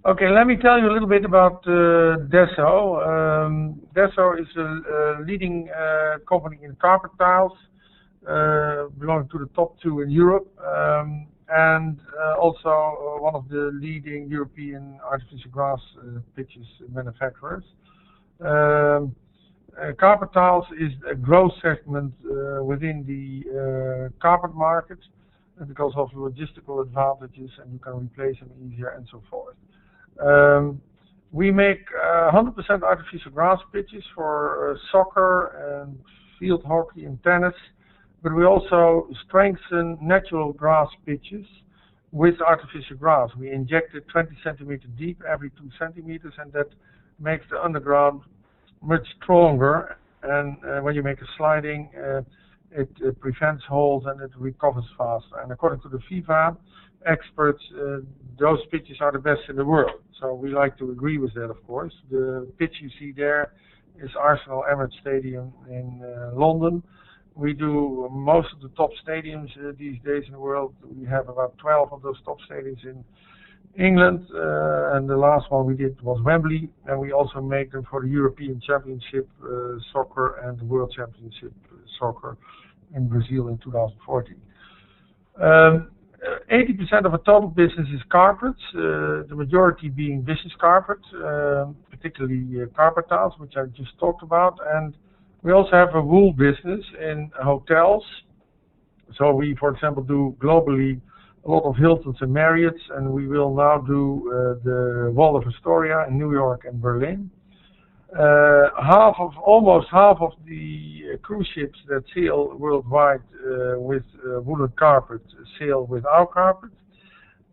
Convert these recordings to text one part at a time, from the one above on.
Okay, let me tell you a little bit about Desso. Desso is a leading company in carpet tiles, belonging to the top two in Europe, and also one of the leading European artificial grass pitches manufacturers. Carpet tiles is a growth segment within the carpet market because of logistical advantages, and you can replace them easier and so forth. We make 100% artificial grass pitches for soccer and field hockey and tennis, but we also strengthen natural grass pitches with artificial grass. We inject it 20 centimeters deep every 2 centimeters, and that makes the underground much stronger, and when you make a sliding, it prevents holes and it recovers faster. And according to the FIFA experts, those pitches are the best in the world. So we like to agree with that, of course. The pitch you see there is Arsenal Emirates Stadium in London. We do most of the top stadiums these days in the world. We have about 12 of those top stadiums in England, and the last one we did was Wembley, and we also make them for the European Championship soccer and the World Championship soccer in Brazil in 2014. 80% of our total business is carpets, the majority being business carpet, particularly carpet tiles, which I just talked about, and we also have a wool business in hotels. So we, for example, do globally a lot of Hiltons and Marriotts, and we will now do the Waldorf Astoria in New York and Berlin. Almost half of the cruise ships that sail worldwide with woolen carpet sail with our carpet,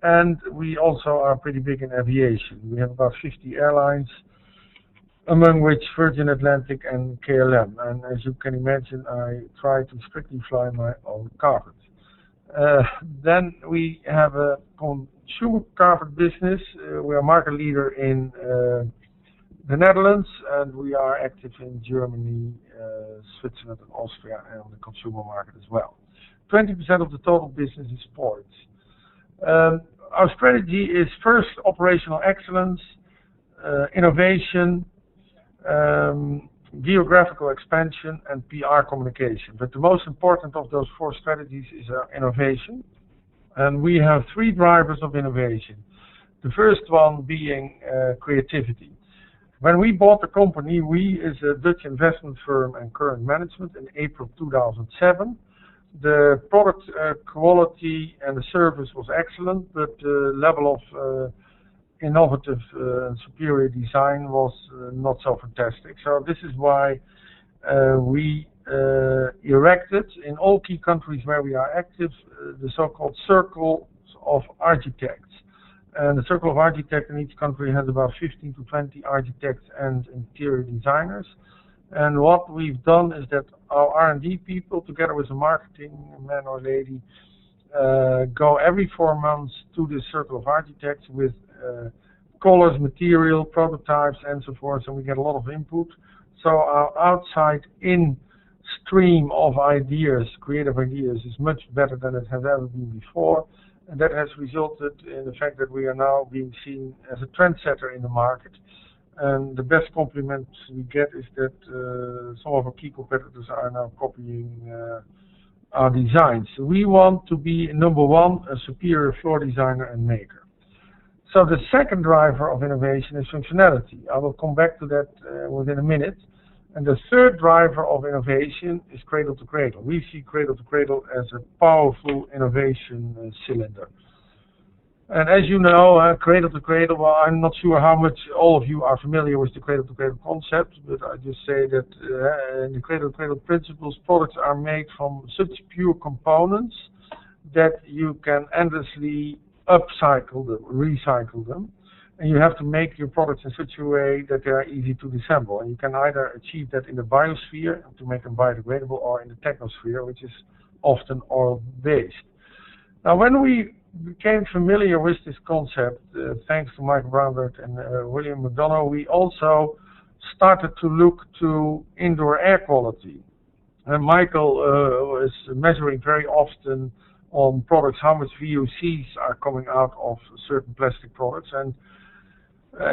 and we also are pretty big in aviation. We have about 50 airlines, among which Virgin Atlantic and KLM, and as you can imagine, I try to strictly fly my own carpet. Then we have a consumer carpet business. We are market leader in the Netherlands, and we are active in Germany, Switzerland and Austria, and on the consumer market as well. 20% of the total business is sports. Our strategy is first operational excellence, innovation, geographical expansion, and PR communication. But the most important of those 4 strategies is our innovation. And we have 3 drivers of innovation. The first one being creativity. When we bought the company, we is a Dutch investment firm and current management in April 2007. The product quality and the service was excellent, but the level of innovative and superior design was not so fantastic. So this is why we erected in all key countries where we are active the so-called Circles of Architects. And the Circle of Architects in each country has about 15 to 20 architects and interior designers. And what we've done is that our R&D people, together with a marketing man or lady, go every 4 months to the Circle of Architects with colors, material, prototypes, and so forth, and we get a lot of input. So our outside-in stream of ideas, creative ideas, is much better than it has ever been before, and that has resulted in the fact that we are now being seen as a trendsetter in the market. And the best compliment we get is that some of our key competitors are now copying our designs. We want to be number 1, a superior floor designer and maker. So the second driver of innovation is functionality. I will come back to that within a minute. And the third driver of innovation is cradle to cradle. We see cradle to cradle as a powerful innovation cylinder. And as you know, cradle to cradle, well, I'm not sure how much all of you are familiar with the cradle to cradle concept, but I just say that in the cradle to cradle principles, products are made from such pure components that you can endlessly upcycle them, recycle them, and you have to make your products in such a way that they are easy to disassemble. And you can either achieve that in the biosphere to make them biodegradable, or in the technosphere, which is often oil-based. Now, when we became familiar with this concept, thanks to Michael Brownberg and William McDonough, we also started to look to indoor air quality. And Michael is measuring very often on products how much VOCs are coming out of certain plastic products, and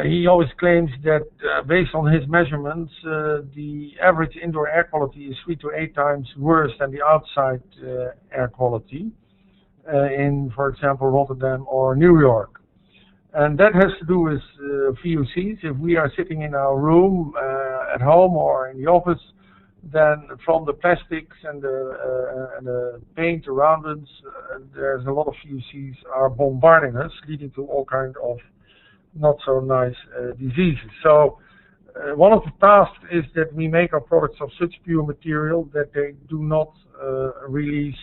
He always claims that based on his measurements, the average indoor air quality is 3 to 8 times worse than the outside air quality in, for example, Rotterdam or New York. And that has to do with VOCs. If we are sitting in our room at home or in the office, then from the plastics and the paint around us, there's a lot of VOCs are bombarding us, leading to all kinds of not so nice diseases. So one of the tasks is that we make our products of such pure material that they do not release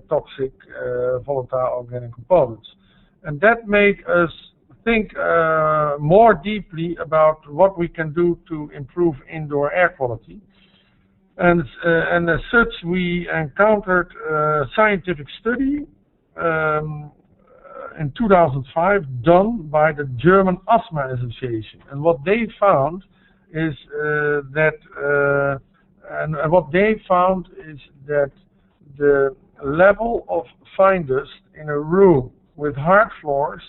toxic volatile organic components. And that made us think more deeply about what we can do to improve indoor air quality. And as such, we encountered a scientific study in 2005 done by the German Asthma Association. And what they found is that the level of fine dust in a room with hard floors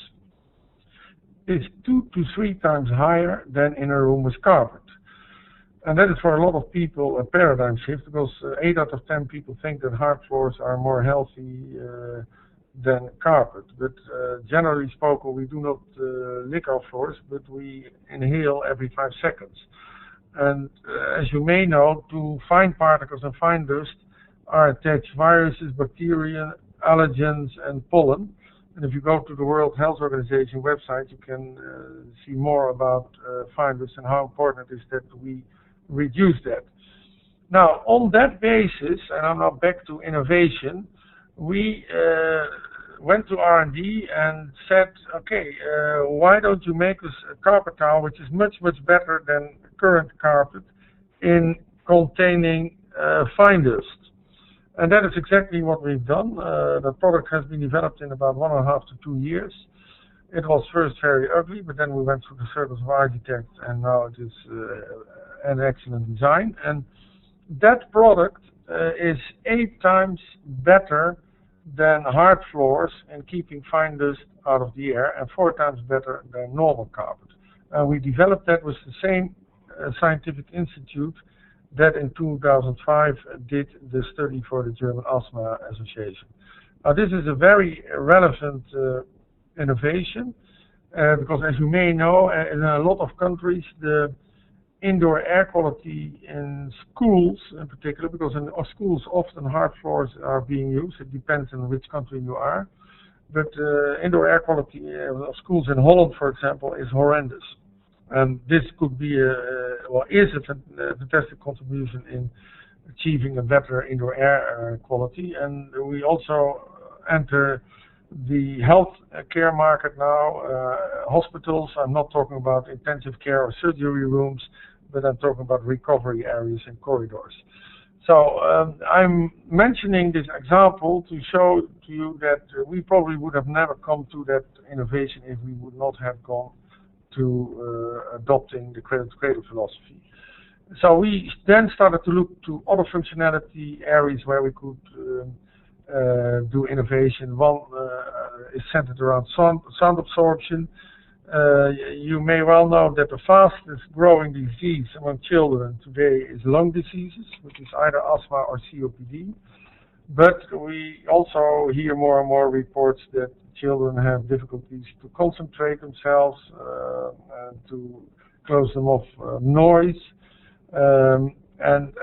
is 2 to 3 times higher than in a room with carpet. And that is for a lot of people a paradigm shift, because 8 out of 10 people think that hard floors are more healthy than carpet. But generally spoken, we do not lick our floors, but we inhale every 5 seconds. And as you may know, to fine particles and fine dust are attached viruses, bacteria, allergens, and pollen. And if you go to the World Health Organization website, you can see more about fine dust and how important it is that we reduce that. Now, on that basis, and I'm now back to innovation, we went to R&D and said, okay, why don't you make us a carpet towel which is much, much better than current carpet in containing fine dust. And that is exactly what we've done. The product has been developed in about 1.5 to 2 years. It was first very ugly, but then we went through the service of architects, and now it is an excellent design. And that product is 8 times better than hard floors in keeping fine dust out of the air, and 4 times better than normal carpet. We developed that with the same scientific institute that in 2005 did the study for the German Asthma Association. Now, this is a very relevant innovation because, as you may know, in a lot of countries the indoor air quality in schools in particular, because in schools often hard floors are being used, it depends on which country you are, but indoor air quality of schools in Holland, for example, is horrendous. And this could be is a fantastic contribution in achieving a better indoor air quality. And we also enter the health care market now, hospitals. I'm not talking about intensive care or surgery rooms, but I'm talking about recovery areas and corridors. So I'm mentioning this example to show to you that we probably would have never come to that innovation if we would not have gone to adopting the cradle-to-cradle philosophy. So we then started to look to other functionality areas where we could do innovation. One is centered around sound absorption. You may well know that the fastest growing disease among children today is lung diseases, which is either asthma or COPD. But we also hear more and more reports that children have difficulties to concentrate themselves and to close them off noise. And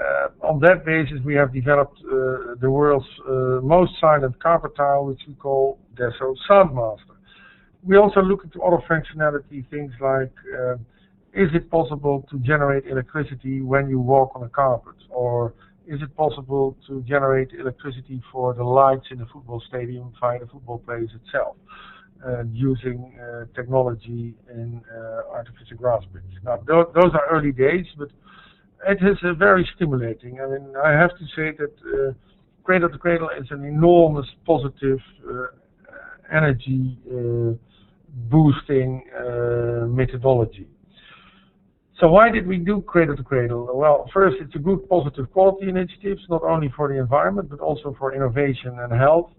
on that basis, we have developed the world's most silent carpet tile, which we call Desso Soundmaster. We also look into other functionality, things like, is it possible to generate electricity when you walk on a carpet? Or is it possible to generate electricity for the lights in the football stadium via the football place itself, using technology in artificial grass beds? Now, those are early days, but it is very stimulating. I mean, I have to say that cradle to cradle is an enormous positive energy boosting methodology. So why did we do cradle to cradle? Well, first, it's a good positive quality initiative, not only for the environment, but also for innovation and health.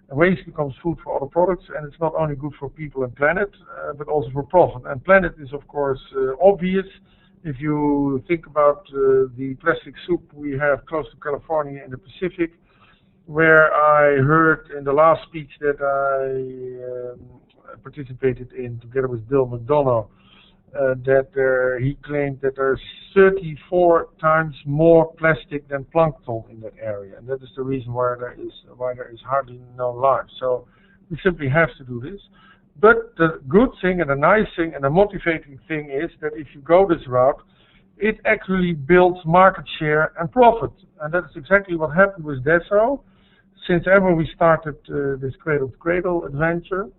And waste becomes food for other products, and it's not only good for people and planet, but also for profit. And planet is, of course, obvious. If you think about the plastic soup we have close to California in the Pacific, where I heard in the last speech that I participated in together with Bill McDonough, that he claimed that there's 34 times more plastic than plankton in that area, and that is the reason why there is hardly no life. So we simply have to do this. But the good thing and the nice thing and the motivating thing is that if you go this route, it actually builds market share and profit, and that is exactly what happened with Desso. Since ever we started this cradle-to-cradle adventure,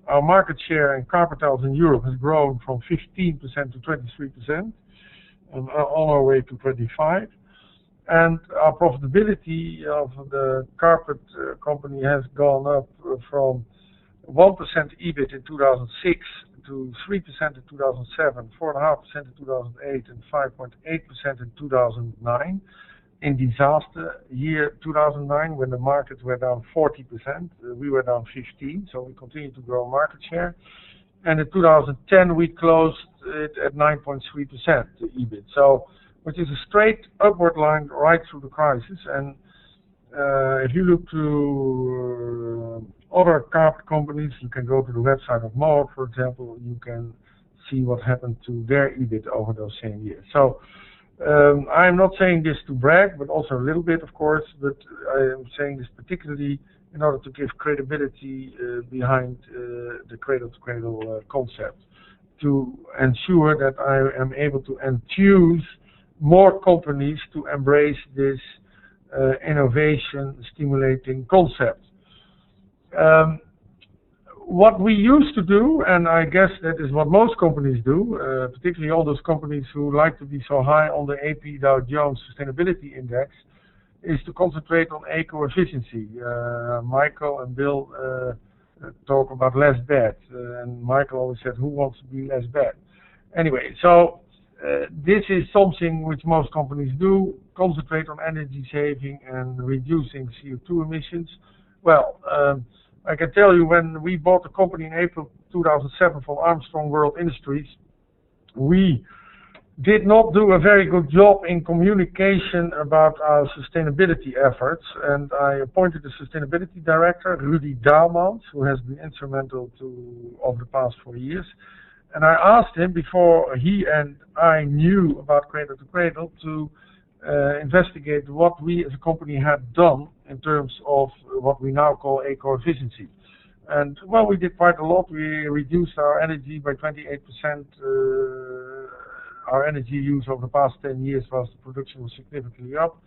our market share in carpet tiles in Europe has grown from 15% to 23%, and on our way to 25%. And our profitability of the carpet company has gone up from 1% EBIT in 2006 to 3% in 2007, 4.5% in 2008, and 5.8% in 2009. In disaster year 2009, when the markets were down 40%, we were down 15%, so we continue to grow market share. And in 2010, we closed it at 9.3% EBIT, so which is a straight upward line right through the crisis. And if you look to other carpet companies, you can go to the website of Moab, for example, you can see what happened to their EBIT over those same years. So I'm not saying this to brag, but also a little bit, of course, but I am saying this particularly in order to give credibility behind the cradle-to-cradle concept, to ensure that I am able to enthuse more companies to embrace this innovation-stimulating concept. What we used to do, and I guess that is what most companies do, particularly all those companies who like to be so high on the AP Dow Jones Sustainability Index, is to concentrate on eco-efficiency. Michael and Bill talk about less bad, and Michael always said, who wants to be less bad? Anyway, so this is something which most companies do, concentrate on energy saving and reducing CO2 emissions. Well, I can tell you, when we bought the company in April 2007 from Armstrong World Industries, we did not do a very good job in communication about our sustainability efforts, and I appointed a sustainability director, Rudy Daalmans, who has been instrumental over the past 4 years. And I asked him, before he and I knew about Cradle to Cradle, to investigate what we as a company had done in terms of what we now call eco-efficiency. And well, we did quite a lot. We reduced our energy by 28%. Our energy use over the past 10 years whilst the production was significantly up.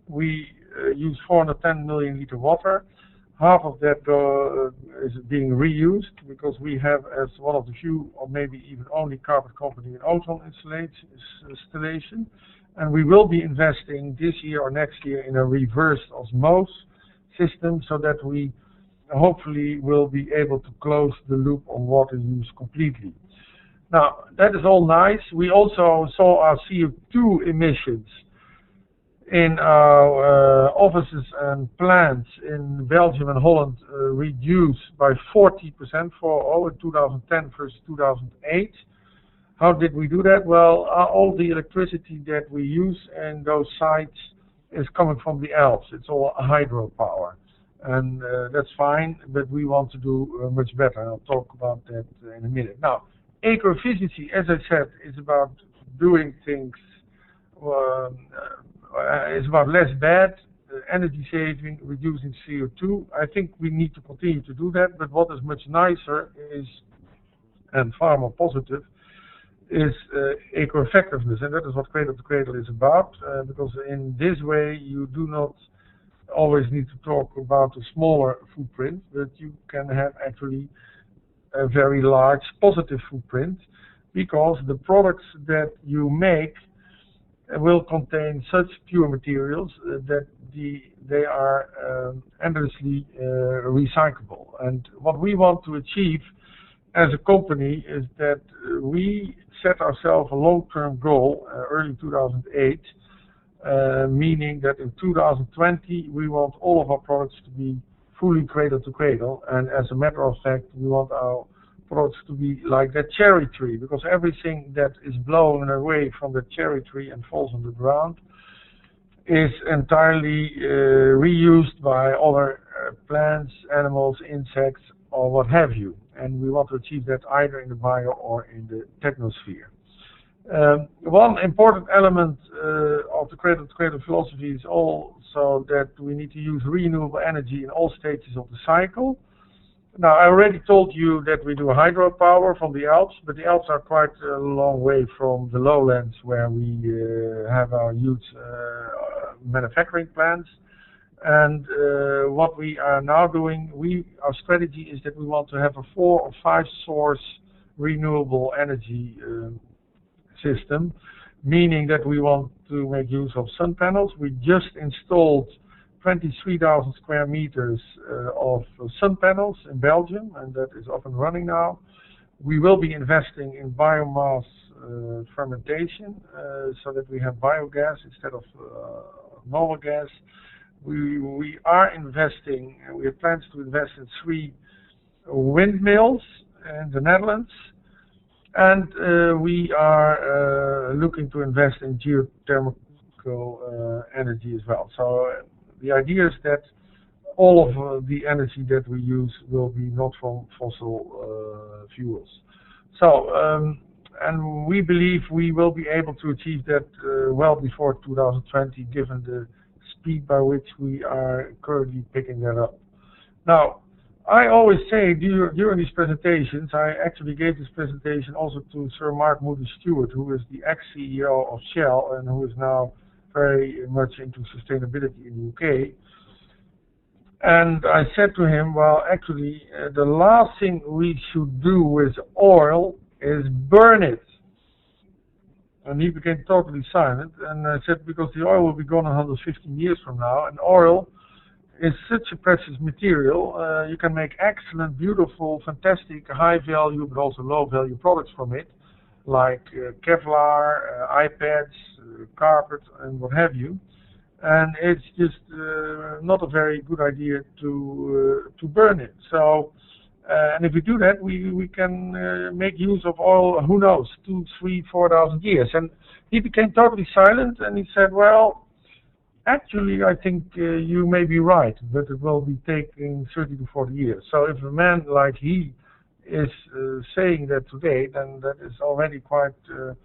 We use 410 million liter water. Half of that is being reused, because we have, as one of the few or maybe even only carpet company in ozone installation. And we will be investing this year or next year in a reverse osmosis system, so that we hopefully will be able to close the loop on water use completely. Now, that is all nice. We also saw our CO2 emissions in our offices and plants in Belgium and Holland reduced by 40% in 2010 versus 2008. How did we do that? Well, all the electricity that we use in those sites is coming from the Alps. It's all hydropower, and that's fine, but we want to do much better, and I'll talk about that in a minute. Now, eco-efficiency, as I said, is about doing things, it's about less bad, energy saving, reducing CO2. I think we need to continue to do that, but what is much nicer is, and far more positive, is eco-effectiveness, and that is what Cradle to Cradle is about, because in this way you do not always need to talk about a smaller footprint, but you can have actually a very large positive footprint, because the products that you make will contain such pure materials that they are endlessly recyclable. And what we want to achieve as a company is that we set ourselves a long-term goal, early 2008, meaning that in 2020 we want all of our products to be fully cradle to cradle. And as a matter of fact, we want our products to be like that cherry tree, because everything that is blown away from the cherry tree and falls on the ground is entirely reused by other plants, animals, insects, or what have you. And we want to achieve that either in the bio or in the technosphere. One important element of the cradle-to-cradle philosophy is also that we need to use renewable energy in all stages of the cycle. Now, I already told you that we do hydropower from the Alps, but the Alps are quite a long way from the lowlands where we have our huge manufacturing plants. And what we are now doing, our strategy is that we want to have a 4 or 5 source renewable energy system, meaning that we want to make use of sun panels. We just installed 23,000 square meters of sun panels in Belgium, and that is up and running now. We will be investing in biomass fermentation so that we have biogas instead of normal gas. We are investing, we have plans to invest in 3 windmills in the Netherlands, and we are looking to invest in geothermal energy as well. So the idea is that all of the energy that we use will be not from fossil fuels. So, and we believe we will be able to achieve that well before 2020, given the speed by which we are currently picking that up. Now, I always say during these presentations, I actually gave this presentation also to Sir Mark Moody-Stewart, who is the ex-CEO of Shell and who is now very much into sustainability in the UK. And I said to him, well, actually, the last thing we should do with oil is burn it. And he became totally silent, and I said, because the oil will be gone 115 years from now, and oil is such a precious material. You can make excellent, beautiful, fantastic, high value, but also low value products from it, like Kevlar, iPads, carpet, and what have you. And it's just not a very good idea to burn it. So, and if we do that, we can make use of oil, who knows, 2, 3, 4,000 years. And he became totally silent, and he said, well, actually, I think you may be right, but it will be taking 30 to 40 years. So if a man like he is saying that today, then that is already quite a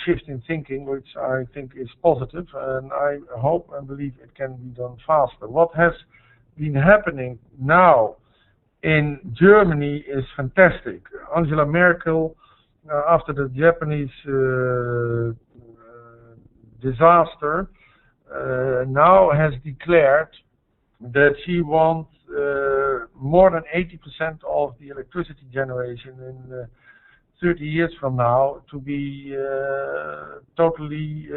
shift in thinking, which I think is positive, and I hope and believe it can be done faster. What has been happening now in Germany is fantastic. Angela Merkel, after the Japanese disaster, now has declared that she wants more than 80% of the electricity generation in 30 years from now to be totally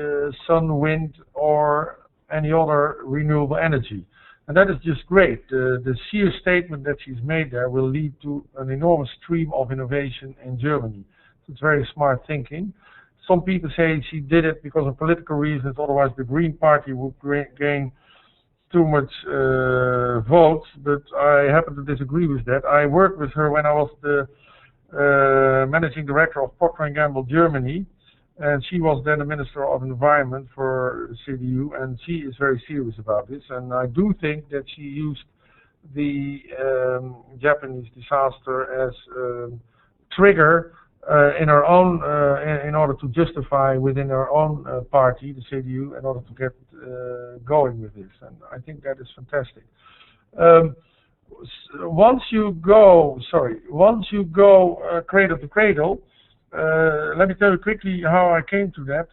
sun, wind, or any other renewable energy. And that is just great. The sheer statement that she's made there will lead to an enormous stream of innovation in Germany. So it's very smart thinking. Some people say she did it because of political reasons, otherwise the Green Party would gain too much votes, but I happen to disagree with that. I worked with her when I was the managing director of Procter & Gamble Germany, and she was then the Minister of Environment for CDU, and she is very serious about this. And I do think that she used the Japanese disaster as a trigger in her own, in order to justify within her own party, the CDU, in order to get going with this. And I think that is fantastic. Once you go cradle to cradle, let me tell you quickly how I came to that.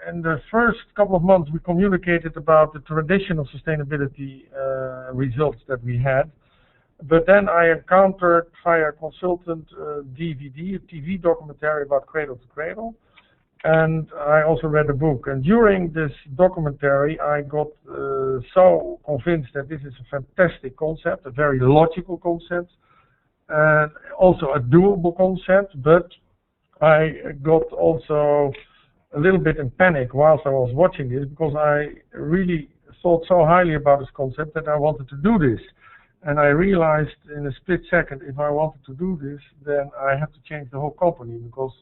In the first couple of months, we communicated about the traditional sustainability results that we had. But then I encountered via a consultant DVD, a TV documentary about cradle to cradle. And I also read a book. And during this documentary, I got so convinced that this is a fantastic concept, a very logical concept, and also a doable concept. But I got also a little bit in panic whilst I was watching this, because I really thought so highly about this concept that I wanted to do this. And I realized in a split second, if I wanted to do this, then I have to change the whole company, because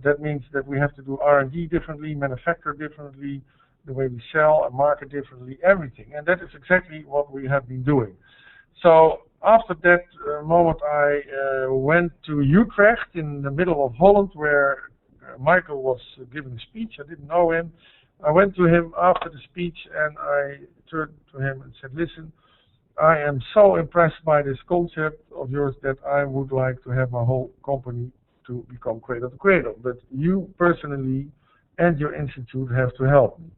that means that we have to do R&D differently, manufacture differently, the way we sell and market differently, everything. And that is exactly what we have been doing. So after that moment, I went to Utrecht in the middle of Holland, where Michael was giving a speech. I didn't know him. I went to him after the speech and I turned to him and said, listen, I am so impressed by this concept of yours that I would like to have my whole company to become cradle to cradle. But you personally and your institute have to help me.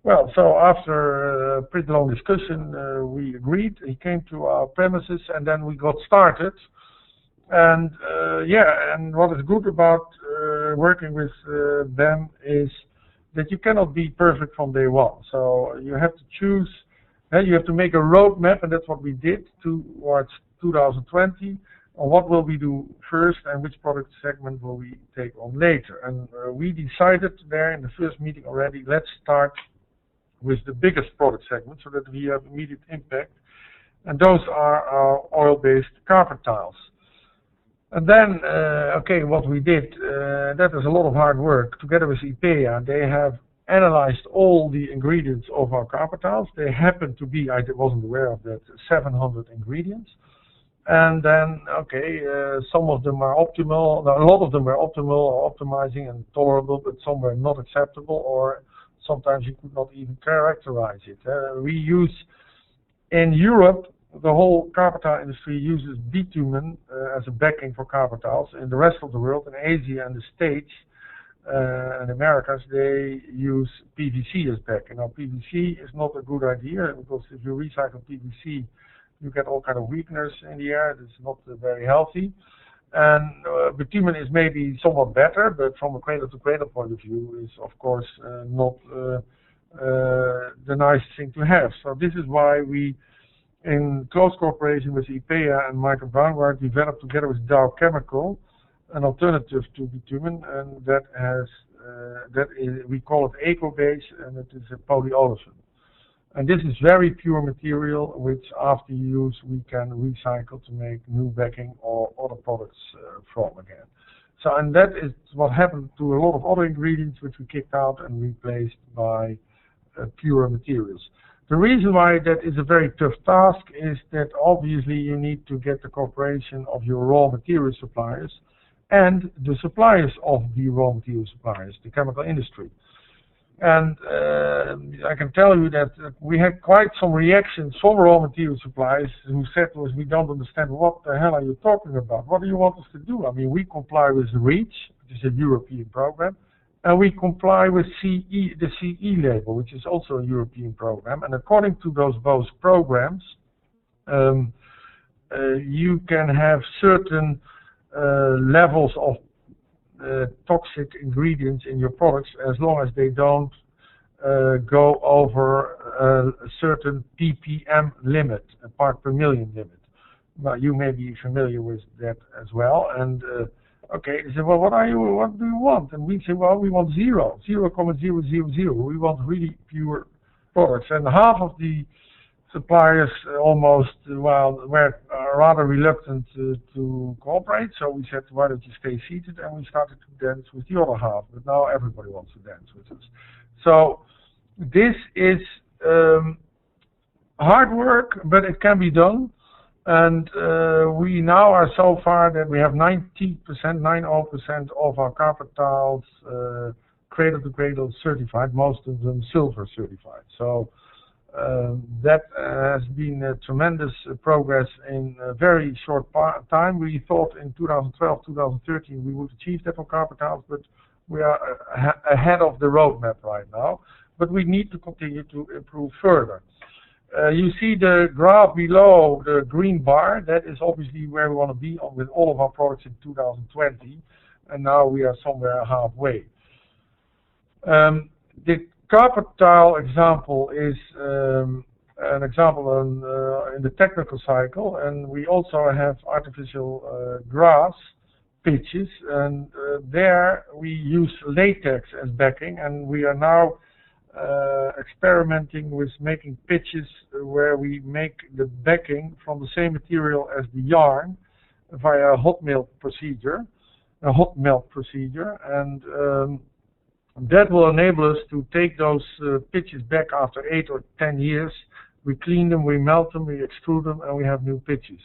Well, so after a pretty long discussion, we agreed. He came to our premises and then we got started. And yeah, and what is good about working with them is that you cannot be perfect from day one. So you have to choose, you have to make a roadmap, and that's what we did towards 2020, on what will we do first and which product segment will we take on later. And we decided there in the first meeting already, let's start with the biggest product segment so that we have immediate impact. And those are our oil-based carpet tiles. And then, okay, what we did, that is a lot of hard work. Together with IPEA, they have analyzed all the ingredients of our carpet tiles. They happen to be, I wasn't aware of that, 700 ingredients. And then, okay, some of them are optimal, a lot of them were optimal or optimizing and tolerable, but some were not acceptable, or sometimes you could not even characterize it. We use, in Europe, the whole carpet tile industry uses bitumen as a backing for carpet tiles. In the rest of the world, in Asia and the States and Americas, they use PVC as backing. Now, PVC is not a good idea, because if you recycle PVC, you get all kind of weakness in the air. It's not very healthy. And bitumen is maybe somewhat better, but from a cradle-to-cradle point of view, is of course not the nice thing to have. So this is why we, in close cooperation with IPEA and Michael Brownward, developed together with Dow Chemical an alternative to bitumen, and that has we call it eco-base, and it is a polyolefin. And this is very pure material, which after use we can recycle to make new backing or other products from again. So, and that is what happened to a lot of other ingredients which we kicked out and replaced by pure materials. The reason why that is a very tough task is that obviously you need to get the cooperation of your raw material suppliers and the suppliers of the raw material suppliers, the chemical industry. And I can tell you that we had quite some reactions from raw material suppliers who said to us, we don't understand, what the hell are you talking about? What do you want us to do? I mean, we comply with REACH, which is a European program, and we comply with CE, the CE label, which is also a European program. And according to those both programs, you can have certain levels of toxic ingredients in your products as long as they don't go over a certain ppm limit, a part per million limit. Well, you may be familiar with that as well. And okay, they say, well, what do you want? And we say, well, we want 0.000. We want really pure products. And half of the suppliers almost, well, were rather reluctant to cooperate. So we said, why don't you stay seated? And we started to dance with the other half. But now everybody wants to dance with us. So this is hard work, but it can be done. And we now are so far that we have 90% of our carpet tiles cradle to cradle certified, most of them silver certified. So that has been a tremendous progress in a very short time. We thought in 2012, 2013 we would achieve that on carpet tiles, but we are ahead of the roadmap right now. But we need to continue to improve further. You see the graph below, the green bar, that is obviously where we want to be with all of our products in 2020, and now we are somewhere halfway. The carpet tile example is an example in the technical cycle, and we also have artificial grass pitches, and there we use latex as backing, and we are now experimenting with making pitches where we make the backing from the same material as the yarn via a hot melt procedure, and that will enable us to take those pitches back after 8 or 10 years. We clean them, we melt them, we extrude them, and we have new pitches.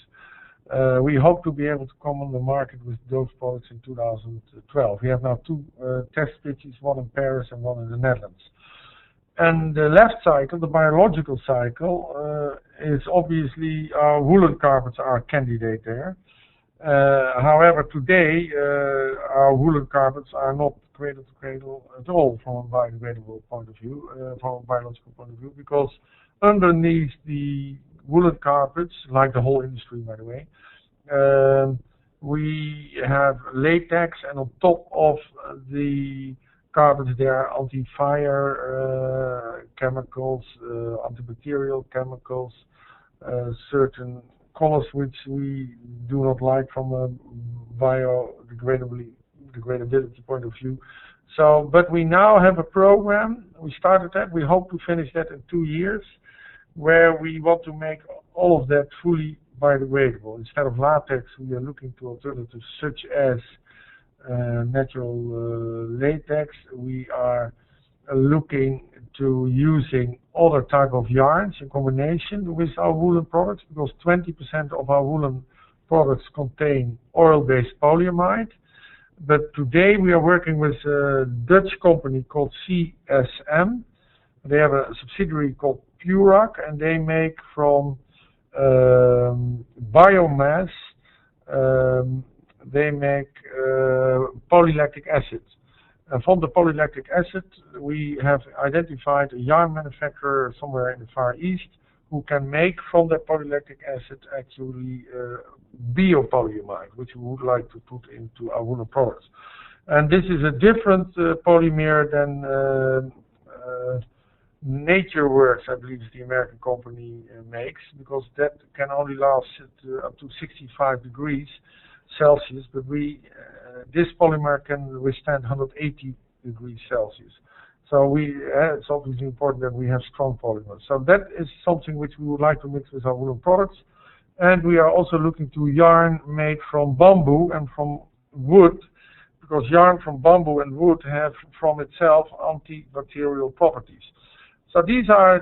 We hope to be able to come on the market with those products in 2012. We have now 2 test pitches, one in Paris and one in the Netherlands. And the left cycle, the biological cycle, is obviously our woolen carpets are a candidate there. However, today our woolen carpets are not cradle to cradle at all from a biodegradable point of view, from a biological point of view, because underneath the woolen carpets, like the whole industry by the way, we have latex, and on top of the carpets there are anti-fire chemicals, antibacterial chemicals, certain colors which we do not like from a biodegradability point of view. So, but we now have a program, we started that, we hope to finish that in 2 years, where we want to make all of that fully biodegradable. Instead of latex, we are looking to alternatives such as natural latex. We are looking to using other type of yarns in combination with our woolen products, because 20% of our woolen products contain oil-based polyamide. But today we are working with a Dutch company called CSM. They have a subsidiary called Purac, and they make from biomass, they make polylactic acid. And from the polylactic acid, we have identified a yarn manufacturer somewhere in the Far East who can make from that polylactic acid actually biopolyamide, which we would like to put into our woolen products. And this is a different polymer than NatureWorks, I believe is the American company, makes, because that can only last up to 65 degrees Celsius, but this polymer can withstand 180 degrees Celsius. So it's obviously important that we have strong polymers. So that is something which we would like to mix with our woolen products. And we are also looking to yarn made from bamboo and from wood, because yarn from bamboo and wood have from itself antibacterial properties. So these are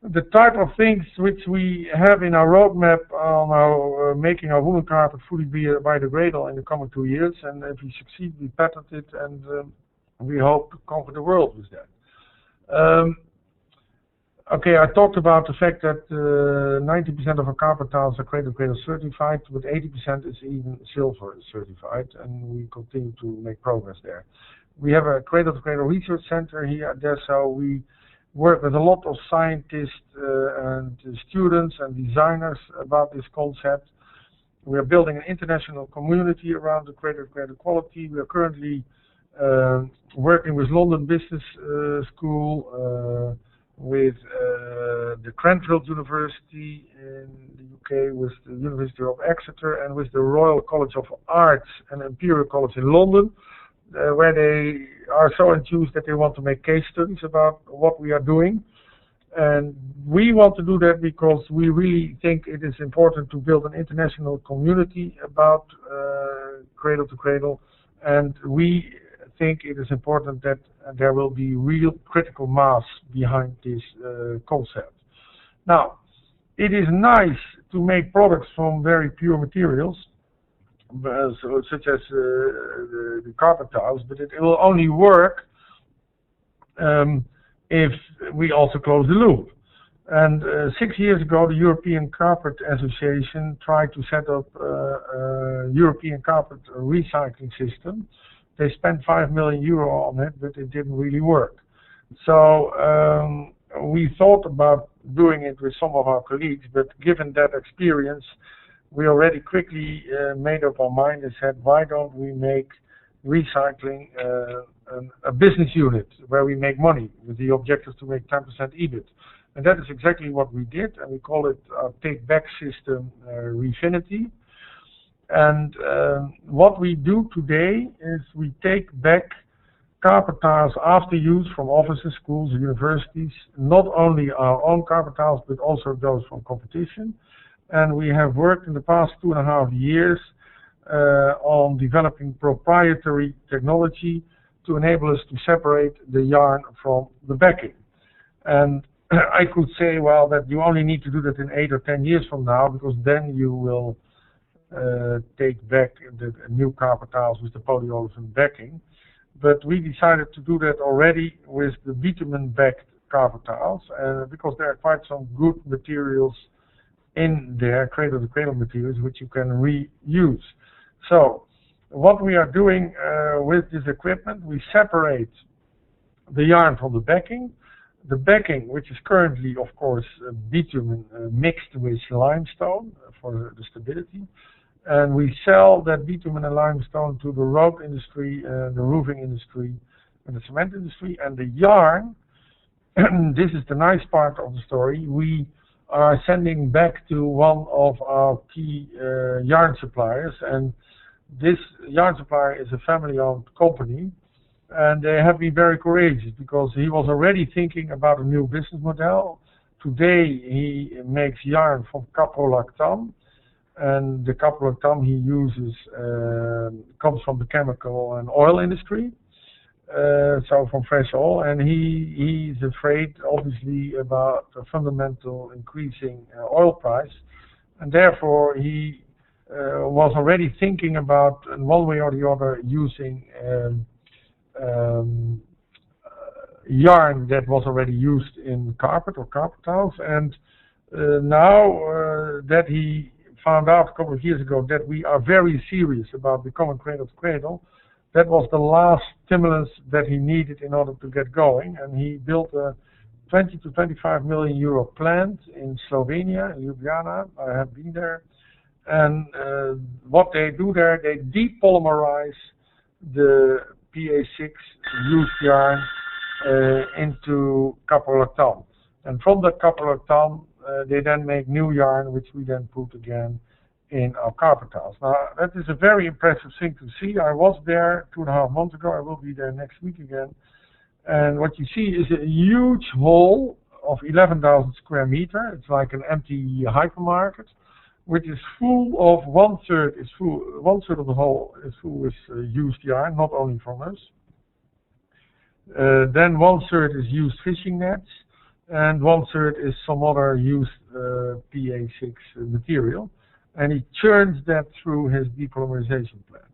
the type of things which we have in our roadmap on our making our woolen carpet fully biodegradable in the coming 2 years. And if we succeed, we patent it, and we hope to conquer the world with that. Okay, I talked about the fact that 90% of our carpet tiles are cradle to cradle certified, but 80% is even silver certified, and we continue to make progress there. We have a cradle to cradle research center here there, so we work with a lot of scientists and students and designers about this concept. We are building an international community around the cradle to cradle quality. We are currently working with London Business School, with the Cranfield University in the UK, with the University of Exeter, and with the Royal College of Arts and Imperial College in London, where they are so enthused that they want to make case studies about what we are doing. And we want to do that because we really think it is important to build an international community about cradle to cradle, and we think it is important that there will be real critical mass behind this concept. Now, it is nice to make products from very pure materials, such as the carpet tiles, but it will only work if we also close the loop. And 6 years ago, the European Carpet Association tried to set up a European carpet recycling system. They spent €5 million on it, but it didn't really work. So we thought about doing it with some of our colleagues, but given that experience, we already quickly made up our mind and said, why don't we make recycling a business unit where we make money with the objective to make 10% EBIT. And that is exactly what we did, and we call it our take-back system, Refinity. And what we do today is we take back carpet tiles after use from offices, schools, universities, not only our own carpet tiles, but also those from competition. And we have worked in the past 2.5 years on developing proprietary technology to enable us to separate the yarn from the backing. And I could say, well, that you only need to do that in 8 or 10 years from now, because then you will take back the new carpet tiles with the polyolefin backing. But we decided to do that already with the bitumen-backed carpet tiles, because there are quite some good materials in there, cradle-to-cradle materials, which you can reuse. So what we are doing with this equipment, we separate the yarn from the backing. The backing, which is currently, of course, bitumen mixed with limestone for the stability. And we sell that bitumen and limestone to the road industry, the roofing industry, and the cement industry. And the yarn, this is the nice part of the story, we are sending back to one of our key yarn suppliers. And this yarn supplier is a family-owned company. And they have been very courageous, because he was already thinking about a new business model. Today he makes yarn from caprolactam, and the caprolactam he uses comes from the chemical and oil industry, so from fresh oil, and he's afraid obviously about a fundamental increasing oil price, and therefore he was already thinking about, in one way or the other, using yarn that was already used in carpet or carpet tiles. And now that he found out a couple of years ago that we are very serious about becoming cradle to cradle, that was the last stimulus that he needed in order to get going, and he built a 20 to 25 million euro plant in Slovenia, in Ljubljana. I have been there, and what they do there, they depolymerize the PA6 used yarn into caprolactam, and from that caprolactam they then make new yarn, which we then put again in our carpet tiles. Now that is a very impressive thing to see. I was there 2.5 months ago. I will be there next week again, and what you see is a huge hall of 11,000 square meters. It's like an empty hypermarket, which is full of one third of the hall is full with used yarn, not only from us. Then 1/3 is used fishing nets, and 1/3 is some other used PA6 material. And he churns that through his depolymerization plant.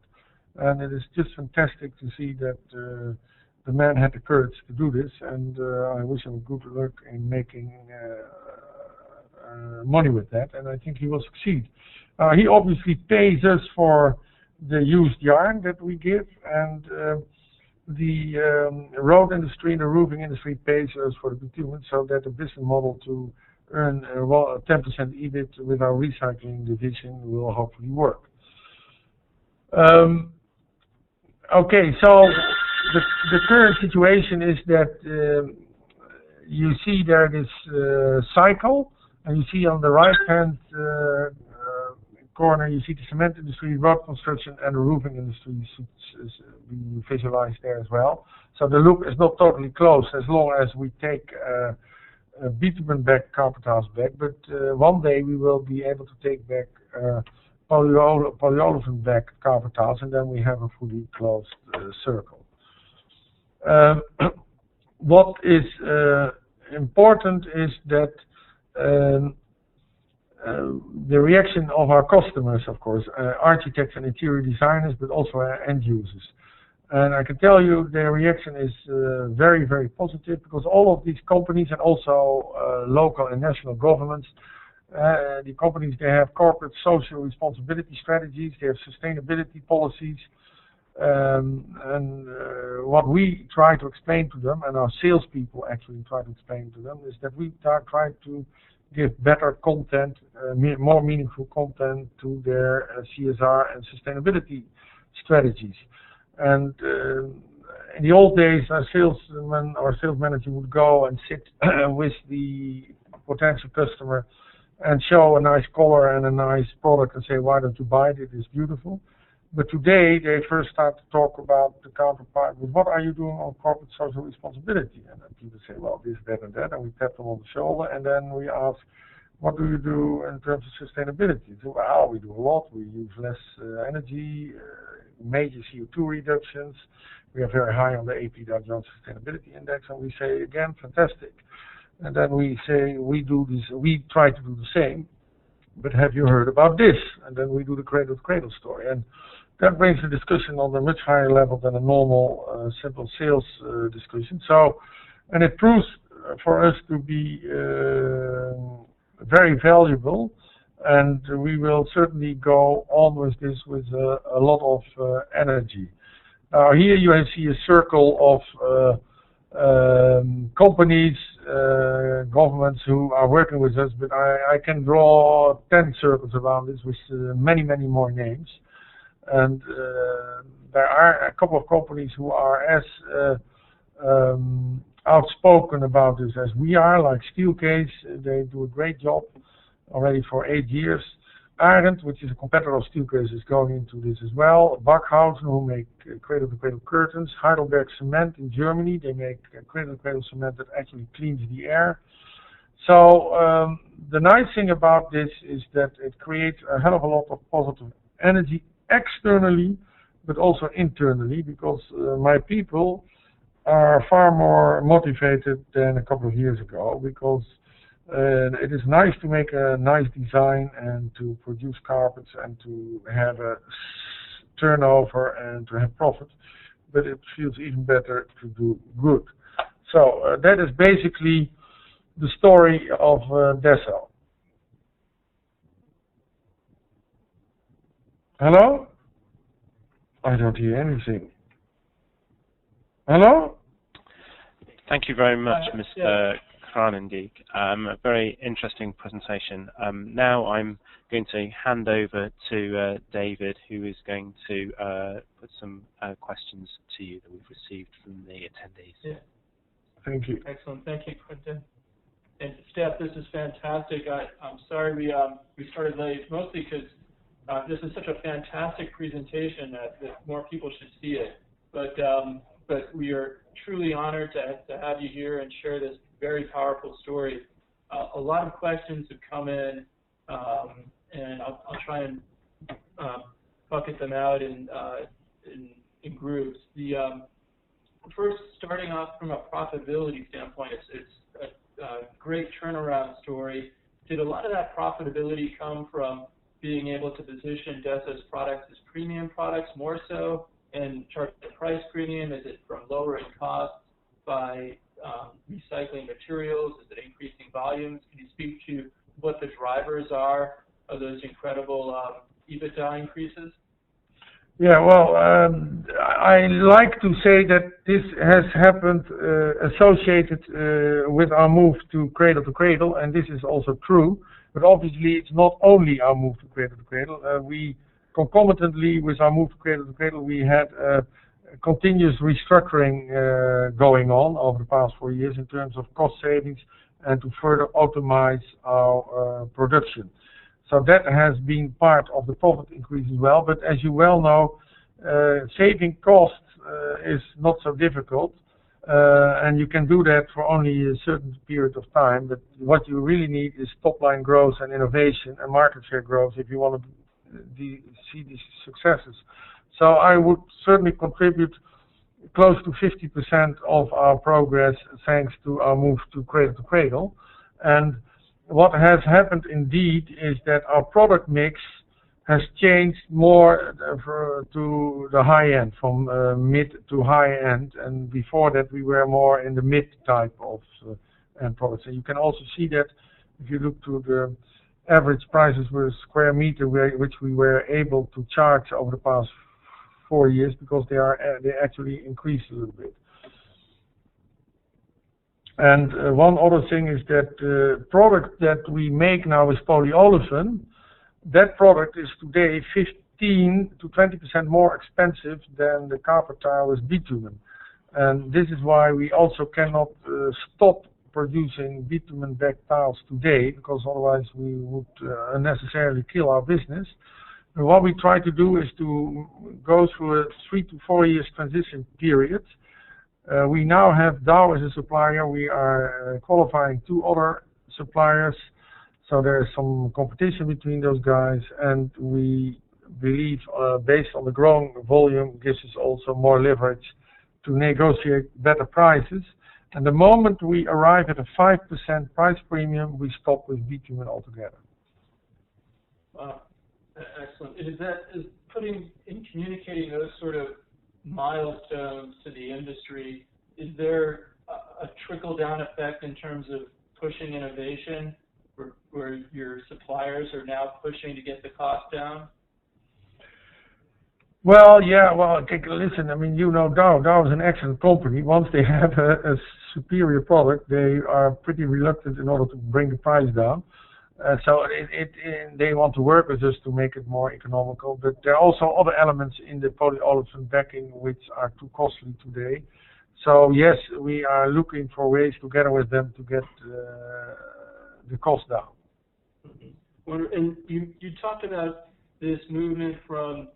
And it is just fantastic to see that the man had the courage to do this, and I wish him good luck in making money with that, and I think he will succeed. He obviously pays us for the used yarn that we give, and the road industry and the roofing industry pays us for the bitumen, so that the business model to earn 10% EBIT with our recycling division will hopefully work. Okay, so the current situation is that you see there this cycle, and you see on the right-hand corner, you see the cement industry, road construction, and the roofing industry should be visualized there as well. So the loop is not totally closed as long as we take bitumen-backed carpet tiles back, but one day we will be able to take back polyolefin-backed carpet tiles, and then we have a fully closed circle. What is important is that the reaction of our customers, of course, architects and interior designers, but also end users. And I can tell you their reaction is very, very positive, because all of these companies, and also local and national governments, the companies, they have corporate social responsibility strategies, they have sustainability policies, and what we try to explain to them, and our salespeople actually try to explain to them, is that we try to give better content, more meaningful content to their CSR and sustainability strategies. And in the old days, our salesman or sales manager would go and sit with the potential customer and show a nice color and a nice product and say, why don't you buy it? It is beautiful. But today they first start to talk about the counterpart with what are you doing on corporate social responsibility? And then people say, well, this, that, and that, and we tap them on the shoulder, and then we ask, what do you do in terms of sustainability? So, well, we do a lot. We use less energy, major CO2 reductions. We are very high on the AP Dow Jones Sustainability Index, and we say again, fantastic. And then we say we do this. We try to do the same. But have you heard about this? And then we do the cradle-to-cradle story, and that brings the discussion on a much higher level than a normal simple sales discussion. So, and it proves for us to be very valuable, and we will certainly go on with this with a lot of energy. Now here you see a circle of companies, governments who are working with us, but I can draw 10 circles around this with many more names. And there are a couple of companies who are as outspoken about this as we are, like Steelcase. They do a great job already for 8 years. Arendt, which is a competitor of Steelcase, is going into this as well. Backhausen, who make cradle-to-cradle curtains. Heidelberg Cement in Germany, they make cradle-to-cradle cement that actually cleans the air. So the nice thing about this is that it creates a hell of a lot of positive energy externally, but also internally, because my people are far more motivated than a couple of years ago, because it is nice to make a nice design and to produce carpets and to have a turnover and to have profit, but it feels even better to do good. So that is basically the story of Dessau. Hello? I don't hear anything. Hello? Thank you very much, Mr. Kranendijk. A very interesting presentation. Now I'm going to hand over to David, who is going to put some questions to you that we've received from the attendees. Yeah. Thank you. Excellent. Thank you, Quentin. And Steff, this is fantastic. I'm sorry we started late, mostly because this is such a fantastic presentation that more people should see it. But we are truly honored to have you here and share this very powerful story. A lot of questions have come in, and I'll try and bucket them out in groups. First, starting off from a profitability standpoint, it's a great turnaround story. Did a lot of that profitability come from being able to position Dessau's products as premium products more so and charge the price premium? Is it from lowering costs by recycling materials? Is it increasing volumes? Can you speak to what the drivers are of those incredible EBITDA increases? Yeah, well, I like to say that this has happened associated with our move to cradle, and this is also true. But obviously, it's not only our move to cradle. We concomitantly with our move to cradle, we had continuous restructuring going on over the past 4 years in terms of cost savings and to further optimize our production. So that has been part of the profit increase as well. But as you well know, saving costs is not so difficult, and you can do that for only a certain period of time. But what you really need is top-line growth and innovation and market share growth if you want to see these successes. So I would certainly contribute close to 50% of our progress thanks to our move to cradle. And what has happened indeed is that our product mix has changed more to the high end, from mid to high end, and before that we were more in the mid type of end products. And you can also see that if you look to the average prices per square meter which we were able to charge over the past 4 years, because they actually increased a little bit. And one other thing is that the product that we make now is polyolefin. That product is today 15 to 20% more expensive than the carpet tile with bitumen. And this is why we also cannot stop producing bitumen-backed tiles today, because otherwise we would unnecessarily kill our business. And what we try to do is to go through a 3 to 4 years transition period. We now have Dow as a supplier. We are qualifying 2 other suppliers, so there is some competition between those guys, and we believe, based on the growing volume, gives us also more leverage to negotiate better prices. And the moment we arrive at a 5% price premium, we stop with bitumen altogether. Excellent. Is communicating those sort of milestones to the industry, is there a trickle-down effect in terms of pushing innovation, where your suppliers are now pushing to get the cost down? Well, yeah, listen, I mean, you know Dow. Dow is an excellent company. Once they have a superior product, they are pretty reluctant in order to bring the price down. So they want to work with us to make it more economical. But there are also other elements in the polyolefin backing which are too costly today. So yes, we are looking for ways together with them to get the cost down. And you talked about this movement from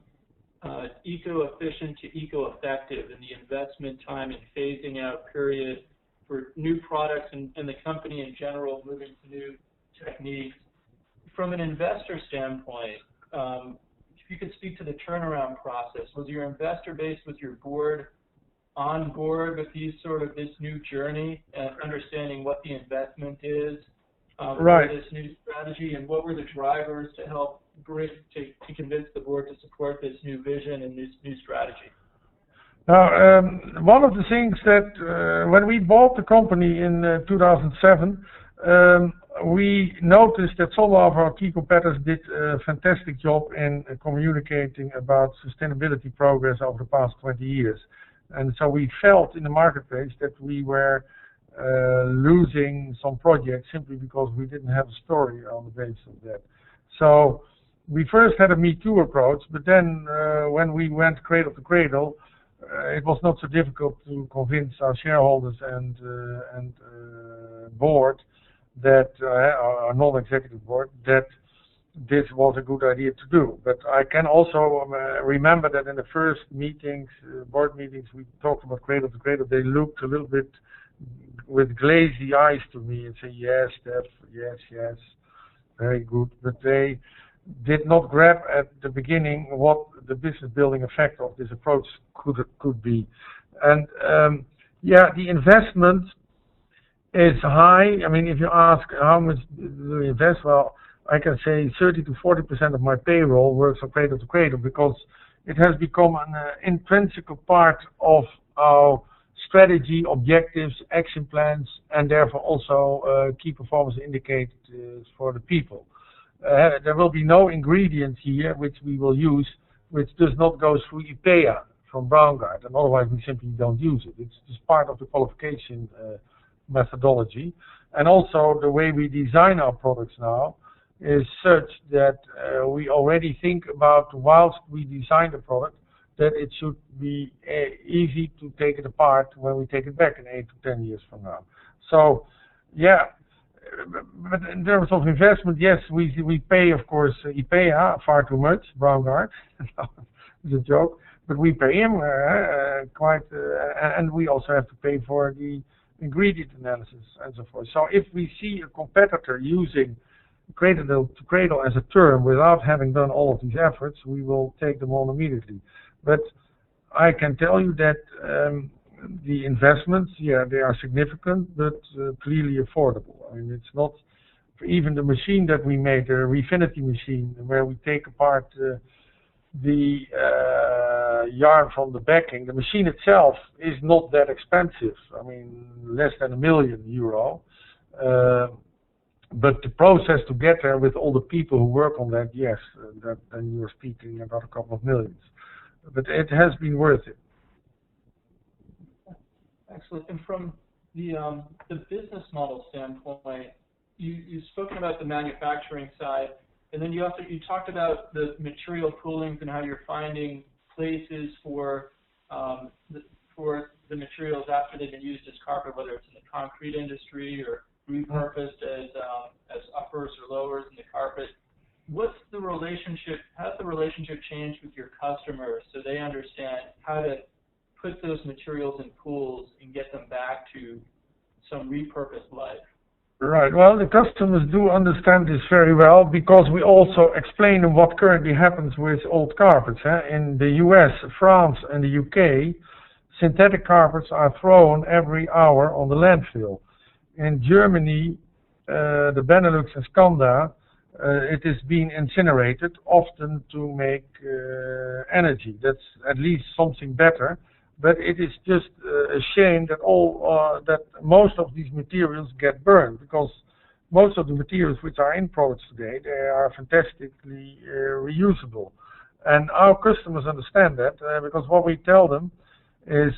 eco-efficient to eco-effective, and the investment time and phasing out period for new products and the company in general moving to new techniques. From an investor standpoint, if you could speak to the turnaround process, was your investor base, was your board on board with this new journey and understanding what the investment is for this new strategy, and what were the drivers to help to convince the board to support this new vision and this new strategy? Now, one of the things that when we bought the company in 2007, we noticed that some of our key competitors did a fantastic job in communicating about sustainability progress over the past 20 years. And so we felt in the marketplace that we were losing some projects simply because we didn't have a story on the basis of that. So we first had a Me Too approach, but then when we went cradle to cradle, it was not so difficult to convince our shareholders and board, that our non-executive board, that this was a good idea to do. But I can also remember that in the first meetings, board meetings, we talked about cradle to cradle. They looked a little bit with glazy eyes to me and say, yes, Steff, yes, very good. But they did not grab at the beginning what the business building effect of this approach could be. And the investment is high. I mean, if you ask how much do we invest, well, I can say 30 to 40% of my payroll works on cradle to cradle, because it has become an intrinsic part of our strategy, objectives, action plans, and therefore also key performance indicators for the people. There will be no ingredient here which we will use which does not go through IPEA from Braungart, and otherwise we simply don't use it. It's just part of the qualification methodology. And also the way we design our products now is such that we already think about, whilst we design the product, that it should be easy to take it apart when we take it back in 8 to 10 years from now. So, yeah, but in terms of investment, yes, we pay, of course, IPEA far too much, Braungart, it's a joke, but we pay him and we also have to pay for the ingredient analysis and so forth. So if we see a competitor using cradle to cradle as a term without having done all of these efforts, we will take them on immediately. But I can tell you that the investments, they are significant, but clearly affordable. I mean, it's not, even the machine that we made, the Refinity machine, where we take apart the yarn from the backing, the machine itself is not that expensive. I mean, less than €1 million. But the process to get there with all the people who work on that, yes, then you're speaking about a couple of millions. But it has been worth it. Excellent. And from the business model standpoint, you've spoken about the manufacturing side, and then you talked about the material poolings and how you're finding places for the materials after they've been used as carpet, whether it's in the concrete industry or repurposed as uppers or lowers in the carpet. what's the relationship? How's the relationship changed with your customers so they understand how to put those materials in pools and get them back to some repurposed life? Right. Well, the customers do understand this very well because we also explain them what currently happens with old carpets. In the US, France, and the UK, synthetic carpets are thrown every hour on the landfill. In Germany, the Benelux and Scanda, it is being incinerated, often to make energy. That's at least something better. But it is just a shame that that most of these materials get burned, because most of the materials which are in products today, they are fantastically reusable. And our customers understand that because what we tell them is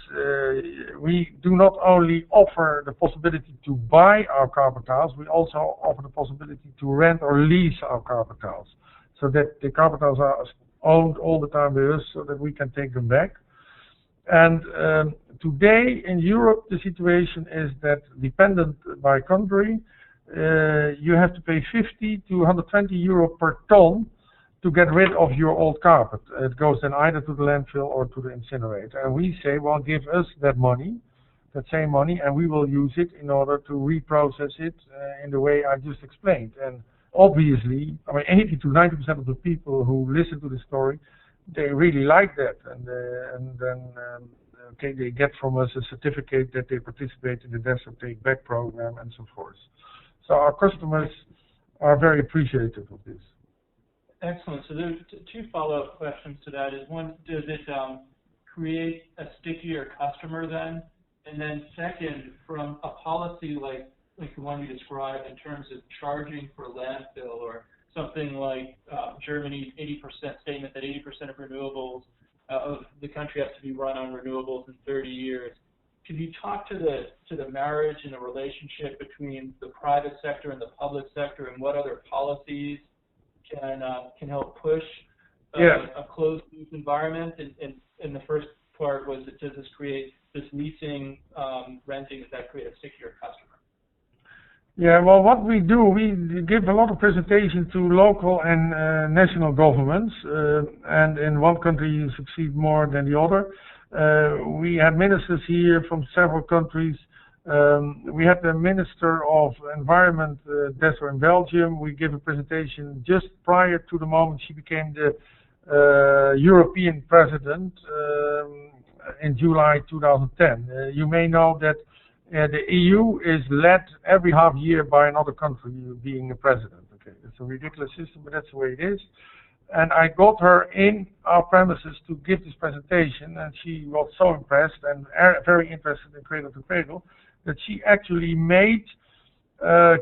we do not only offer the possibility to buy our carpet tiles, we also offer the possibility to rent or lease our carpet tiles, so that the carpet tiles are owned all the time by us, so that we can take them back. And today in Europe, the situation is that, dependent by country, you have to pay 50 to 120 euro per ton to get rid of your old carpet. It goes then either to the landfill or to the incinerator. And we say, well, give us that money, that same money, and we will use it in order to reprocess it in the way I just explained. And obviously, I mean, 80 to 90% of the people who listen to the story, they really like that, and then okay, they get from us a certificate that they participate in the Desert Take Back program and so forth. So our customers are very appreciative of this. Excellent. So there's two follow-up questions to that. Is one, does it create a stickier customer then? And then second, from a policy like the one you described in terms of charging for landfill, or something like Germany's 80% statement that 80% of renewables of the country has to be run on renewables in 30 years. Can you talk to the marriage and the relationship between the private sector and the public sector, and what other policies can help push a closed loop environment? And the first part was, does this create this leasing, renting, does that create a stickier customer? Yeah, well, what we do, we give a lot of presentation to local and national governments, and in one country you succeed more than the other. We had ministers here from several countries. We had the Minister of Environment, Dessler in Belgium. We gave a presentation just prior to the moment she became the European President in July 2010. You may know that the EU is led every half year by another country being a president. Okay, it's a ridiculous system, but that's the way it is. And I got her in our premises to give this presentation, and she was so impressed and very interested in Cradle to Cradle that she actually made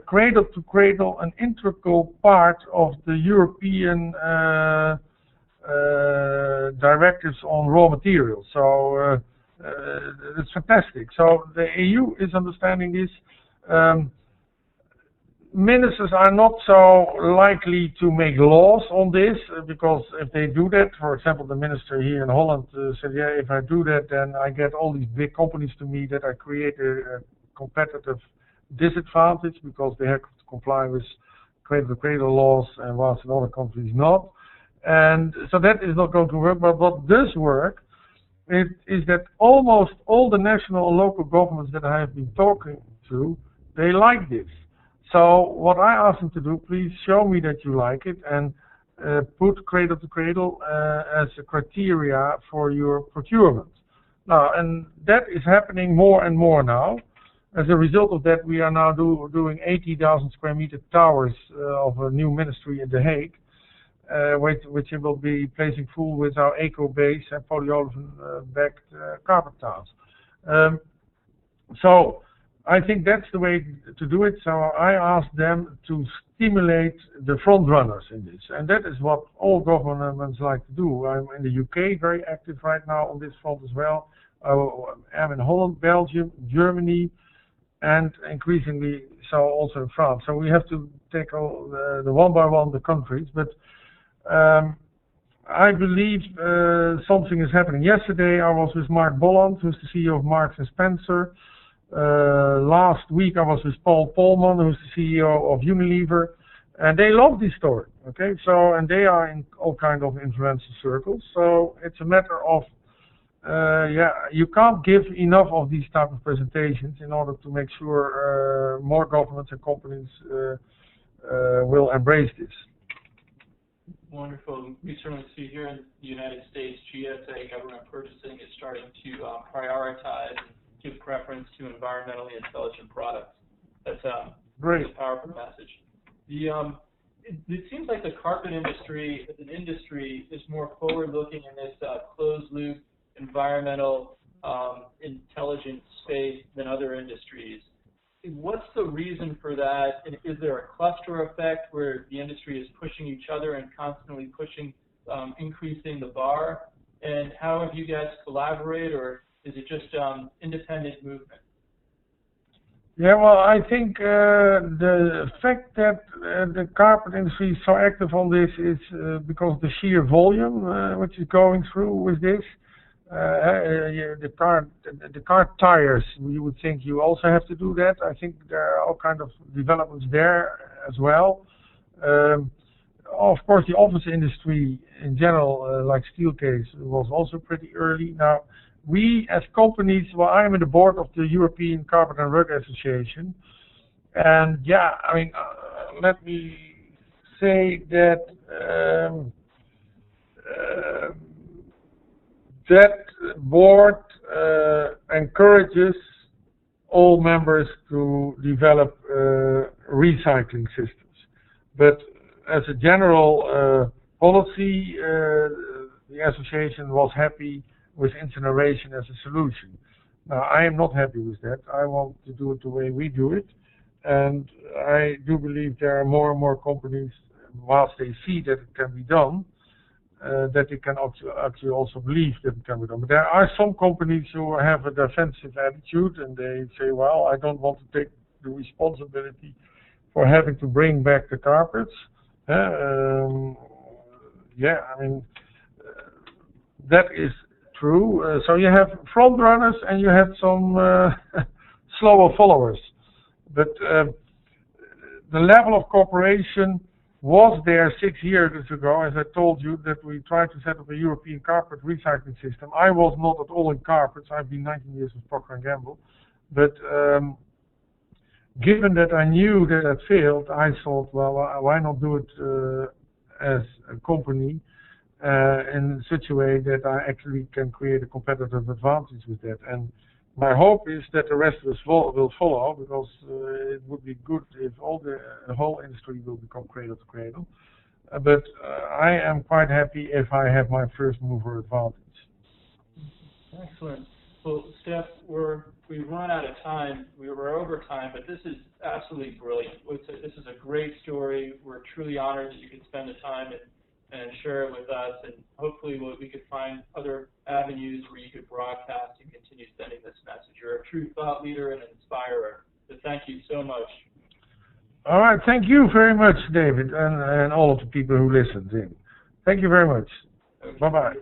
Cradle to Cradle an integral part of the European directives on raw materials. So it's fantastic. So the EU is understanding this. Ministers are not so likely to make laws on this, because if they do that, for example, the minister here in Holland said, yeah, if I do that, then I get all these big companies to me that I create a competitive disadvantage, because they have to comply with cradle-to-cradle laws, and whilst in other countries not. And so that is not going to work. But what does work is that almost all the national and local governments that I have been talking to, they like this. So what I asked them to do, please show me that you like it, and put Cradle to Cradle as a criteria for your procurement. Now, and that is happening more and more now. As a result of that, we are now doing 80,000 square meter towers of a new ministry in The Hague, which will be placing full with our eco-base and polyolefin-backed carpet tiles. So I think that's the way to do it. So I asked them to stimulate the front runners in this, and that is what all governments like to do. I'm in the UK very active right now on this front as well. I'm in Holland, Belgium, Germany, and increasingly so also in France. So we have to take all the one by one the countries, but I believe something is happening. Yesterday I was with Mark Bolland, who's the CEO of Marks & Spencer. Last week I was with Paul Polman, who's the CEO of Unilever. And they love this story, okay? So, and they are in all kind of influential circles. So it's a matter of, you can't give enough of these type of presentations in order to make sure more governments and companies will embrace this. Wonderful. We certainly see here in the United States, GSA, government purchasing, is starting to prioritize and give preference to environmentally intelligent products. That's Great. a powerful message. It seems like the carpet industry, as an industry, is more forward-looking in this closed-loop, environmental, intelligent space than other industries. What's the reason for that? And is there a cluster effect where the industry is pushing each other and constantly pushing, increasing the bar? And how have you guys collaborate, or is it just independent movement? Yeah, well, I think the fact that the carpet industry is so active on this is because of the sheer volume which is going through with this. The car tires, you would think you also have to do that. I think there are all kind of developments there as well. Of course, the office industry in general, like Steelcase, was also pretty early. Now, we as companies, well, I'm in the board of the European Carpet and Rug Association, and yeah, I mean, let me say that that board encourages all members to develop recycling systems. But as a general policy, the association was happy with incineration as a solution. Now, I am not happy with that. I want to do it the way we do it. And I do believe there are more and more companies, whilst they see that it can be done, that they can actually also believe that it can be done. But there are some companies who have a defensive attitude, and they say, well, I don't want to take the responsibility for having to bring back the carpets. Yeah, I mean, that is true. So you have front runners and you have some slower followers. But the level of cooperation was there 6 years ago, as I told you, that we tried to set up a European carpet recycling system. I was not at all in carpets. I've been 19 years with Procter & Gamble. But given that I knew that it failed, I thought, well, why not do it as a company in such a way that I actually can create a competitive advantage with that. And my hope is that the rest of us will follow, because it would be good if the whole industry will become cradle to cradle. But I am quite happy if I have my first mover advantage. Excellent. Well, Steff, we've run out of time. We were over time, but this is absolutely brilliant. This is a great story. We're truly honored that you could spend the time and share it with us, and hopefully we could find other avenues where you could broadcast and continue sending this message. You're a true thought leader and an inspirer, so thank you so much. All right, thank you very much, David, and all of the people who listened in. Thank you very much. Okay. Bye-bye.